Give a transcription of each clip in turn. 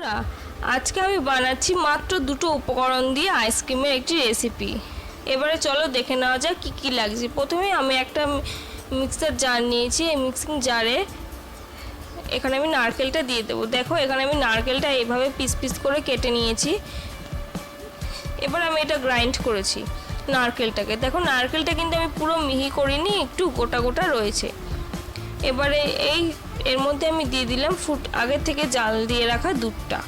বন্ধুরা, আজকে আমি বানাচ্ছি মাত্র দুটো উপকরণ দিয়ে আইসক্রিমের একটি রেসিপি। এবারে চলো দেখে নেওয়া যাক কী কী লাগছে। প্রথমে আমি একটা মিক্সার জার নিয়েছি। এই মিক্সিং জারে এখানে আমি নারকেলটা দিয়ে দেবো। দেখো এখানে আমি নারকেলটা এইভাবে পিস পিস করে কেটে নিয়েছি। এবার আমি এটা গ্রাইন্ড করেছি নারকেলটাকে। দেখো নারকেলটা কিন্তু আমি পুরো মিহি করিনি, একটু গোটা গোটা রয়েছে। এবারে এর মধ্যে আমি দিয়ে দিলাম আগে থেকে জাল দিয়ে রাখা দুধটা।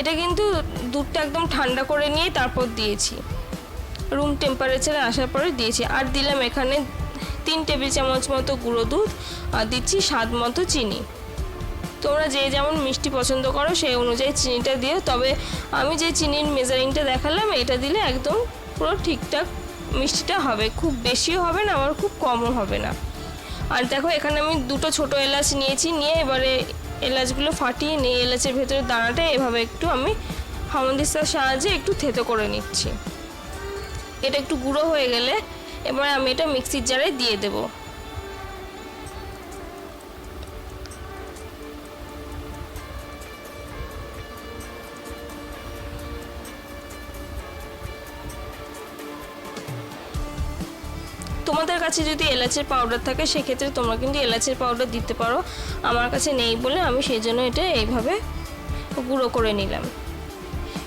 এটা কিন্তু দুধটা একদম ঠান্ডা করে নিয়ে তারপর দিয়েছি, রুম টেম্পারেচারে আসার পরে দিয়েছি। আর দিলাম এখানে 3 টেবিল চামচ মতো গুঁড়ো দুধ, আর দিচ্ছি স্বাদ মতো চিনি। তোমরা যে যেমন মিষ্টি পছন্দ করো সেই অনুযায়ী চিনিটা দিও। তবে আমি যে চিনির মেজারিংটা দেখালাম এটা দিলে একদম পুরো ঠিকঠাক মিষ্টিটা হবে, খুব বেশিও হবে না আবার খুব কমও হবে না। আর দেখো এখানে আমি দুটো ছোট এলাচ নিয়েছি, নিয়ে এবারে এলাচগুলো ফাটিয়ে নিয়ে এলাচের ভেতরে দানাটা এভাবে একটু আমি হামানদিস্তার সাহায্যে একটু থেতো করে নিচ্ছি। এটা একটু গুঁড়ো হয়ে গেলে এবার আমি এটা মিক্সির জারে দিয়ে দেব। তোমাদের কাছে যদি এলাচের পাউডার থাকে সেক্ষেত্রে তোমরা কিন্তু এলাচের পাউডার দিতে পারো। আমার কাছে নেই বলে আমি সেই জন্য এটা এইভাবে গুঁড়ো করে নিলাম।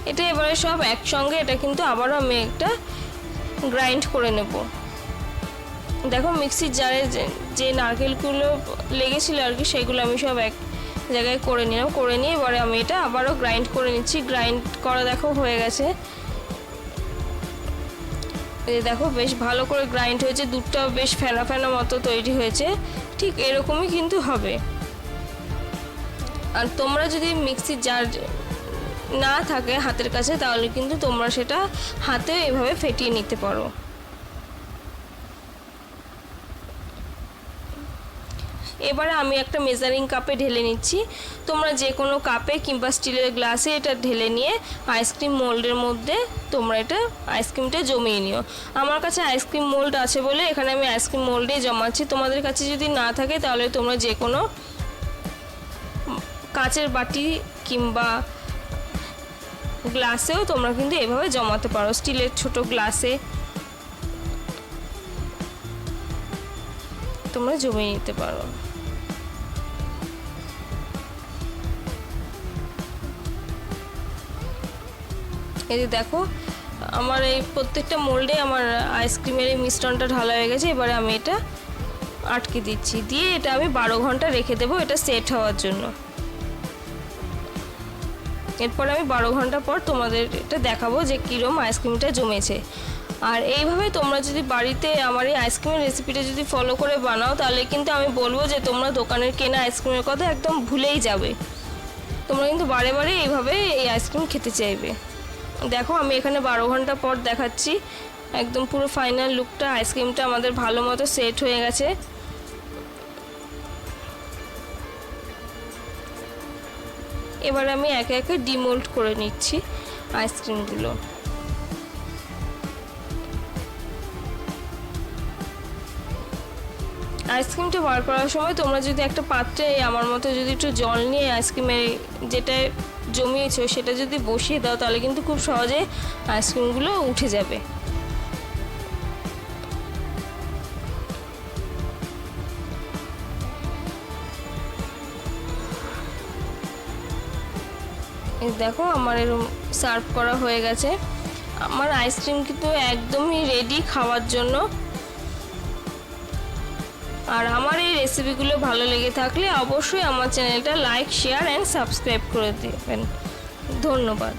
এটা এবারে সব একসঙ্গে এটা কিন্তু আবারও আমি একটা গ্রাইন্ড করে নেব। দেখো মিক্সির জারে যে নারকেলগুলো লেগেছিল আর কি, সেগুলো আমি সব এক জায়গায় করে নিলাম। করে নিয়ে এবারে আমি এটা আবারও গ্রাইন্ড করে নিচ্ছি। গ্রাইন্ড করা দেখো হয়ে গেছে। দেখো বেশ ভালো করে গ্রাইন্ড হয়েছে, দুধটাও বেশ ফেনা ফেনা মতো তৈরি হয়েছে। ঠিক এরকমই কিন্তু হবে। আর তোমরা যদি মিক্সির জার না থাকে হাতের কাছে তাহলে কিন্তু তোমরা সেটা হাতে এভাবে ফেটিয়ে নিতে পারো। এবারে আমি একটা মেজারিং কাপে ঢেলে নিচ্ছি। তোমরা যে কোনো কাপে কিংবা স্টিলের গ্লাসে এটা ঢেলে নিয়ে আইসক্রিম মোল্ডের মধ্যে তোমরা এটা আইসক্রিমটা জমিয়ে নিও। আমার কাছে আইসক্রিম মোল্ড আছে বলে এখানে আমি আইসক্রিম মোল্ডেই জমাচ্ছি। তোমাদের কাছে যদি না থাকে তাহলে তোমরা যে কোনো কাচের বাটি কিংবা গ্লাসেও তোমরা কিন্তু এভাবে জমাতে পারো। স্টিলের ছোট গ্লাসে তোমরা জমিয়ে নিতে পারো। এই যে দেখো আমার এই প্রত্যেকটা মোল্ডে আমার আইসক্রিমের এই মিশ্রণটা ঢালা হয়ে গেছে। এবারে আমি এটা আটকে দিচ্ছি, দিয়ে এটা আমি 12 ঘন্টা রেখে দেবো এটা সেট হওয়ার জন্য। এরপর আমি 12 ঘন্টা পর তোমাদের এটা দেখাবো যে কীরকম আইসক্রিমটা জমেছে। আর এইভাবে তোমরা যদি বাড়িতে আমার এই আইসক্রিমের রেসিপিটা যদি ফলো করে বানাও তাহলে কিন্তু আমি বলবো যে তোমরা দোকানের কেনা আইসক্রিমের কথা একদম ভুলেই যাবে। তোমরা কিন্তু বারে বারে এইভাবে এই আইসক্রিম খেতে চাইবে। দেখো আমি এখানে 12 ঘন্টা পর দেখাচ্ছি, একদম পুরো ফাইনাল লুকটা। আইসক্রিমটা আমাদের ভালো মতো সেট হয়ে গেছে। এবার আমি একে একে ডিমোল্ড করে নিচ্ছি আইসক্রিমগুলো। আইসক্রিমটা বার করার সময় তোমরা যদি একটা পাত্রে আমার মতো যদি একটু জল নিয়ে আইসক্রিমের যেটা জমিয়েছো সেটা যদি বসিয়ে দাও তাহলে কিন্তু খুব সহজে আইসক্রিমগুলো উঠে যাবে। দেখো আমার এরকম সার্ভ করা হয়ে গেছে। আমার আইসক্রিম কিন্তু একদমই রেডি খাওয়ার জন্য। আর আমার এই রেসিপিগুলো ভালো লেগে থাকলে অবশ্যই আমার চ্যানেলটা লাইক, শেয়ার অ্যান্ড সাবস্ক্রাইব করে দেবেন। ধন্যবাদ।